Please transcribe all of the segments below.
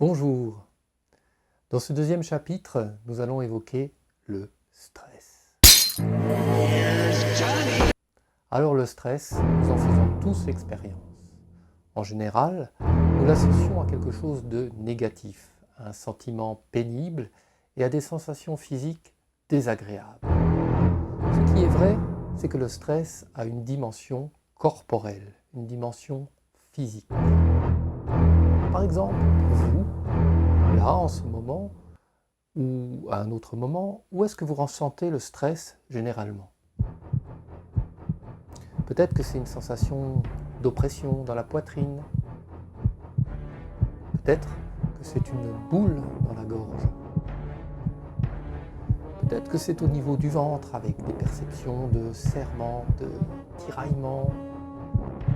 Bonjour. Dans ce deuxième chapitre, nous allons évoquer le stress. Alors le stress, nous en faisons tous l'expérience. En général, nous l'associons à quelque chose de négatif, à un sentiment pénible et à des sensations physiques désagréables. Ce qui est vrai, c'est que le stress a une dimension corporelle, une dimension physique. Par exemple, vous, là, en ce moment, ou à un autre moment, où est-ce que vous ressentez le stress généralement? Peut-être que c'est une sensation d'oppression dans la poitrine. Peut-être que c'est une boule dans la gorge. Peut-être que c'est au niveau du ventre avec des perceptions de serrement, de tiraillement,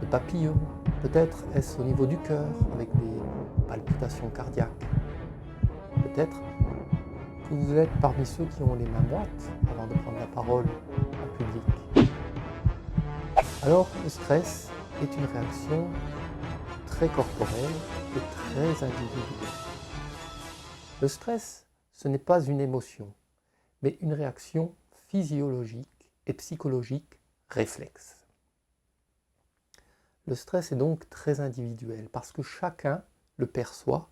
de papillons. Peut-être est-ce au niveau du cœur avec des palpitations cardiaques. Peut-être que vous êtes parmi ceux qui ont les mains moites avant de prendre la parole en public. Alors, le stress est une réaction très corporelle et très individuelle. Le stress, ce n'est pas une émotion, mais une réaction physiologique et psychologique réflexe. Le stress est donc très individuel parce que chacun le perçoit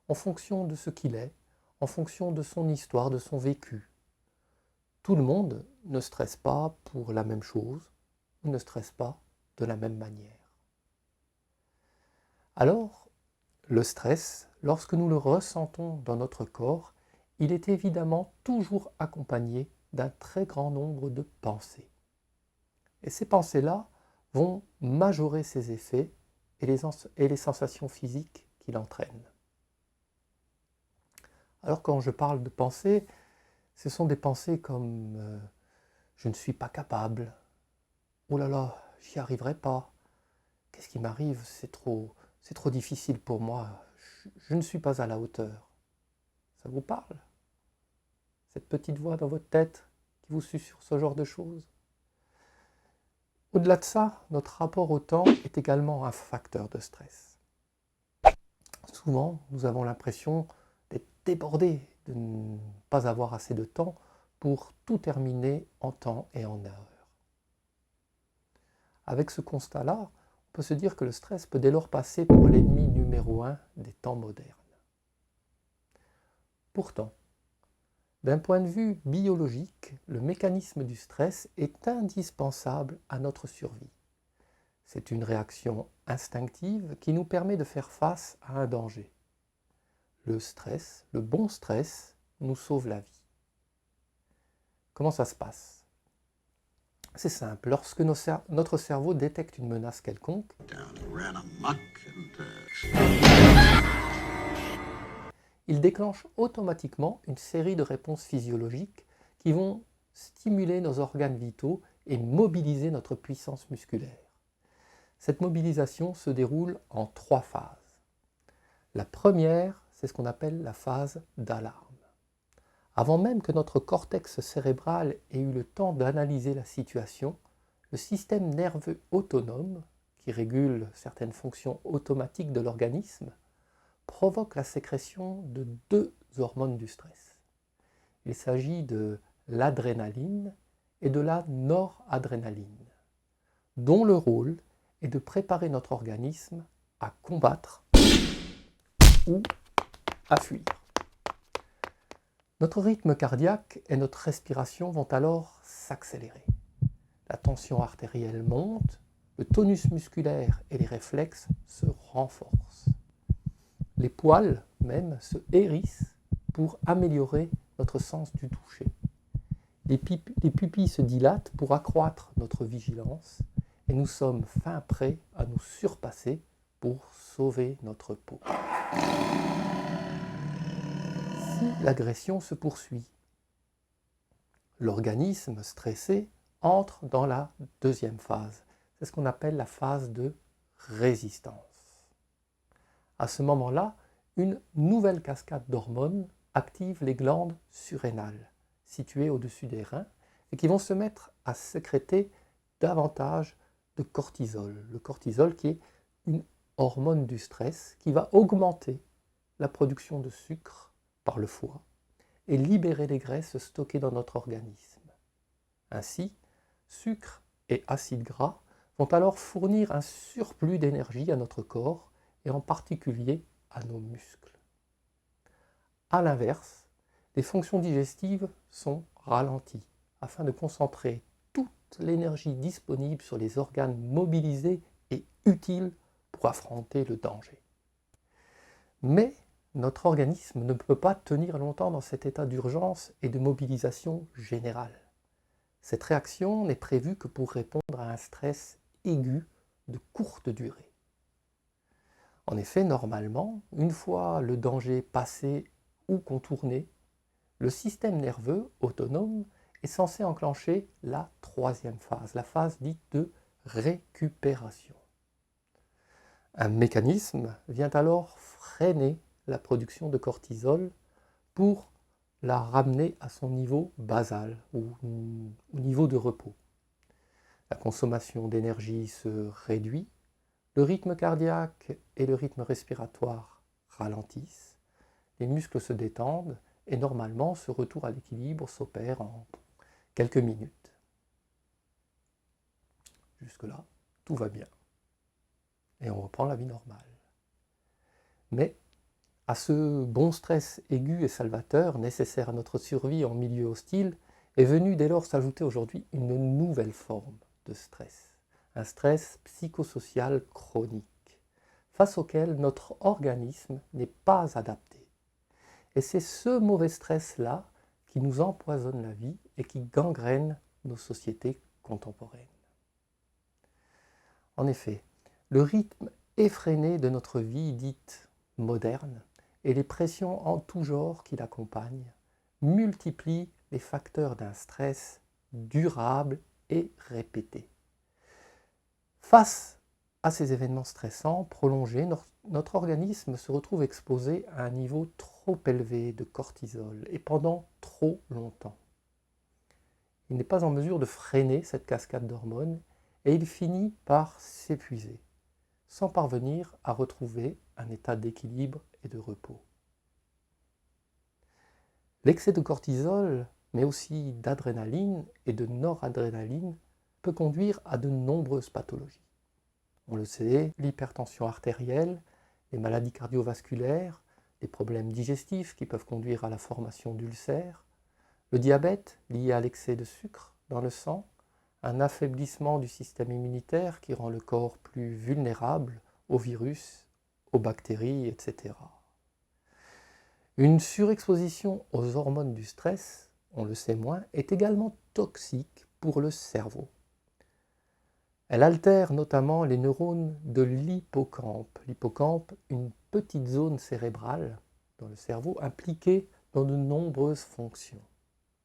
en fonction de ce qu'il est, en fonction de son histoire, de son vécu. Tout le monde ne stresse pas pour la même chose, ou ne stresse pas de la même manière. Alors, le stress, lorsque nous le ressentons dans notre corps, il est évidemment toujours accompagné d'un très grand nombre de pensées. Et ces pensées-là vont majorer ses effets et les sensations physiques qu'il entraîne. Alors quand je parle de pensées, ce sont des pensées comme je ne suis pas capable, oh là là, j'y arriverai pas, qu'est-ce qui m'arrive, c'est trop difficile pour moi, je ne suis pas à la hauteur. Ça vous parle? Cette petite voix dans votre tête qui vous susurre ce genre de choses? Au-delà de ça, notre rapport au temps est également un facteur de stress. Souvent, nous avons l'impression d'être débordés, de ne pas avoir assez de temps pour tout terminer en temps et en heure. Avec ce constat-là, on peut se dire que le stress peut dès lors passer pour l'ennemi numéro 1 des temps modernes. Pourtant, d'un point de vue biologique, le mécanisme du stress est indispensable à notre survie. C'est une réaction instinctive qui nous permet de faire face à un danger. Le stress, le bon stress, nous sauve la vie. Comment ça se passe? C'est simple, lorsque notre cerveau détecte une menace quelconque, il déclenche automatiquement une série de réponses physiologiques qui vont stimuler nos organes vitaux et mobiliser notre puissance musculaire. Cette mobilisation se déroule en 3 phases. La première, c'est ce qu'on appelle la phase d'alarme. Avant même que notre cortex cérébral ait eu le temps d'analyser la situation, le système nerveux autonome, qui régule certaines fonctions automatiques de l'organisme, provoque la sécrétion de 2 hormones du stress. Il s'agit de l'adrénaline et de la noradrénaline, dont le rôle est de préparer notre organisme à combattre ou à fuir. Notre rythme cardiaque et notre respiration vont alors s'accélérer. La tension artérielle monte, le tonus musculaire et les réflexes se renforcent. Les poils même se hérissent pour améliorer notre sens du toucher. Les pupilles se dilatent pour accroître notre vigilance et nous sommes fin prêts à nous surpasser pour sauver notre peau. Si l'agression se poursuit, l'organisme stressé entre dans la deuxième phase. C'est ce qu'on appelle la phase de résistance. À ce moment-là, une nouvelle cascade d'hormones active les glandes surrénales, situées au-dessus des reins, et qui vont se mettre à sécréter davantage de cortisol. Le cortisol qui est une hormone du stress qui va augmenter la production de sucre par le foie et libérer les graisses stockées dans notre organisme. Ainsi, sucre et acides gras vont alors fournir un surplus d'énergie à notre corps et en particulier à nos muscles. A l'inverse, les fonctions digestives sont ralenties afin de concentrer toute l'énergie disponible sur les organes mobilisés et utiles pour affronter le danger. Mais notre organisme ne peut pas tenir longtemps dans cet état d'urgence et de mobilisation générale. Cette réaction n'est prévue que pour répondre à un stress aigu de courte durée. En effet, normalement, une fois le danger passé ou contourné, le système nerveux autonome est censé enclencher la troisième phase, la phase dite de récupération. Un mécanisme vient alors freiner la production de cortisol pour la ramener à son niveau basal ou au niveau de repos. La consommation d'énergie se réduit, le rythme cardiaque et le rythme respiratoire ralentissent, les muscles se détendent et normalement ce retour à l'équilibre s'opère en quelques minutes. Jusque-là, tout va bien et on reprend la vie normale. Mais à ce bon stress aigu et salvateur nécessaire à notre survie en milieu hostile est venue dès lors s'ajouter aujourd'hui une nouvelle forme de stress, un stress psychosocial chronique, face auquel notre organisme n'est pas adapté. Et c'est ce mauvais stress-là qui nous empoisonne la vie et qui gangrène nos sociétés contemporaines. En effet, le rythme effréné de notre vie dite moderne et les pressions en tout genre qui l'accompagnent multiplient les facteurs d'un stress durable et répété. Face à ces événements stressants prolongés, notre organisme se retrouve exposé à un niveau trop élevé de cortisol et pendant trop longtemps. Il n'est pas en mesure de freiner cette cascade d'hormones et il finit par s'épuiser, sans parvenir à retrouver un état d'équilibre et de repos. L'excès de cortisol, mais aussi d'adrénaline et de noradrénaline, peut conduire à de nombreuses pathologies. On le sait, l'hypertension artérielle, les maladies cardiovasculaires, les problèmes digestifs qui peuvent conduire à la formation d'ulcères, le diabète lié à l'excès de sucre dans le sang, un affaiblissement du système immunitaire qui rend le corps plus vulnérable aux virus, aux bactéries, etc. Une surexposition aux hormones du stress, on le sait moins, est également toxique pour le cerveau. Elle altère notamment les neurones de l'hippocampe. L'hippocampe, une petite zone cérébrale dans le cerveau impliquée dans de nombreuses fonctions,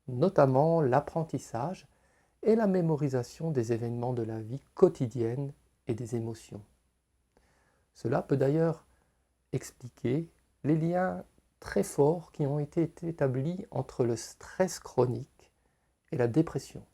notamment l'apprentissage et la mémorisation des événements de la vie quotidienne et des émotions. Cela peut d'ailleurs expliquer les liens très forts qui ont été établis entre le stress chronique et la dépression.